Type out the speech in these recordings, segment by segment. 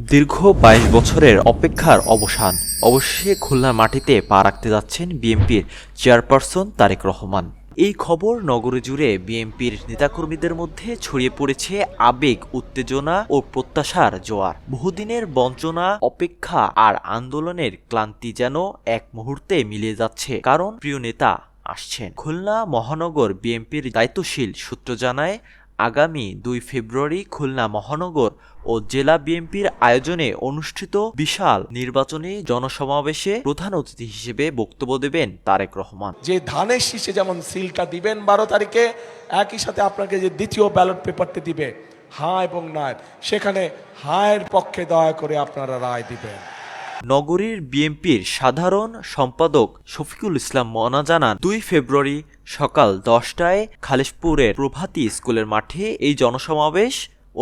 দীর্ঘ ২২ বছরের অপেক্ষার অবসান। অবশেষে খুলনার মাটিতে পা রাখতে যাচ্ছেন বিএনপির চেয়ারপারসন তারেক রহমান। এই খবর নগরী জুড়ে বিএনপির নেতাকর্মীদের মধ্যে ছড়িয়ে পড়েছে আবেগ, উত্তেজনা ও প্রত্যাশার জোয়ার। বহুদিনের বঞ্চনা, অপেক্ষা আর আন্দোলনের ক্লান্তি যেন এক মুহূর্তে মিলিয়ে যাচ্ছে, কারণ প্রিয় নেতা আসছেন। খুলনা মহানগর বিএনপির দায়িত্বশীল সূত্র জানায়, আগামী ২ ফেব্রুয়ারি খুলনা মহানগর ও জেলা বিএনপির আয়োজনে অনুষ্ঠিত বিশাল নির্বাচনী জনসমাবেশে প্রধান অতিথি হিসেবে বক্তব্য দেবেন তারেক রহমান। যে ধানের শীষে যেমন সিলটা দিবেন ১২ তারিখে, একই সাথে আপনাকে যে দ্বিতীয় ব্যালট পেপারটি দিবে হ্যাঁ এবং না, সেখানে হায়ের পক্ষে দয়া করে আপনারা রায় দিবেন। নগরীর বিএনপির সাধারণ সম্পাদক শফিকুল ইসলাম মনা জানান, ২ ফেব্রুয়ারি সকাল ১০টায় খালিশপুরের প্রভাতী স্কুলের মাঠে এই জনসমাবেশ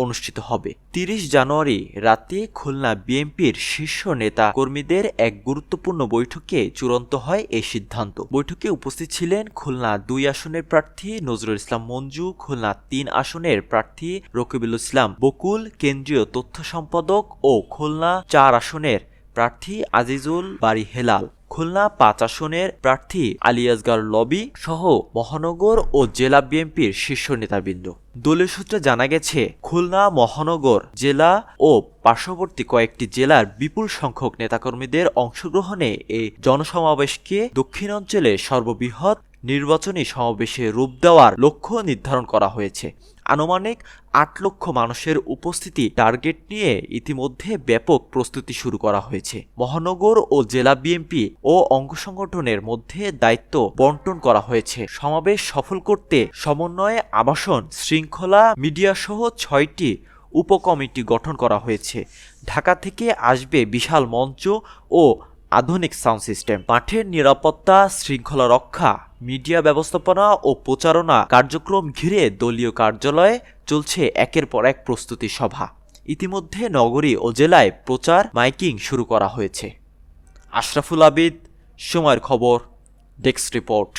অনুষ্ঠিত হবে। ৩০ জানুয়ারি রাতে খুলনা বিএনপির শীর্ষ নেতা কর্মীদের এক গুরুত্বপূর্ণ বৈঠকে চূড়ান্ত হয় এই সিদ্ধান্ত। বৈঠকে উপস্থিত ছিলেন খুলনা ২ আসনের প্রার্থী নজরুল ইসলাম মঞ্জু, খুলনা ৩ আসনের প্রার্থী রকিবুল ইসলাম বকুল, কেন্দ্রীয় তথ্য সম্পাদক ও খুলনা ৪ আসনের প্রার্থী আজিজুল বারী হেলাল, খুলনা ৫ আসনের প্রার্থী আলী আসগার লবি সহ মহানগর ও জেলা বিএনপির শীর্ষ নেতৃবৃন্দ। দলীয় সূত্রে জানা গেছে, খুলনা মহানগর, জেলা ও পার্শ্ববর্তী কয়েকটি জেলার বিপুল সংখ্যক নেতাকর্মীদের অংশগ্রহণে এই জনসমাবেশকে দক্ষিণাঞ্চলের সর্ববৃহৎ নির্বাচনী সমাবেশে রূপ দেওয়ার লক্ষ্য নির্ধারণ করা হয়েছে। আনুমানিক ৮ লক্ষ মানুষের উপস্থিতি টার্গেট নিয়ে ইতিমধ্যে ব্যাপক প্রস্তুতি শুরু করা হয়েছে। মহানগর ও জেলা বিএনপি ও অঙ্গ সংগঠনের মধ্যে দায়িত্ব বন্টন করা হয়েছে। সমাবেশ সফল করতে সমন্বয়ে আবাসন, শৃঙ্খলা, মিডিয়াসহ ৬টি উপকমিটি গঠন করা হয়েছে। ঢাকা থেকে আসবে বিশাল মঞ্চ ও আধুনিক সাউন্ড সিস্টেম। মাঠের নিরাপত্তা, শৃঙ্খলা রক্ষা, মিডিয়া ব্যবস্থাপনা ও প্রচারণা কার্যক্রম ঘিরে দলীয় কার্যালয়ে চলছে একের পর এক প্রস্তুতি সভা। ইতিমধ্যে নগরী ও জেলায় প্রচার মাইকিং শুরু করা হয়েছে। আশরাফুল আবিদ, সময়ের খবর, ডেস্ক রিপোর্ট।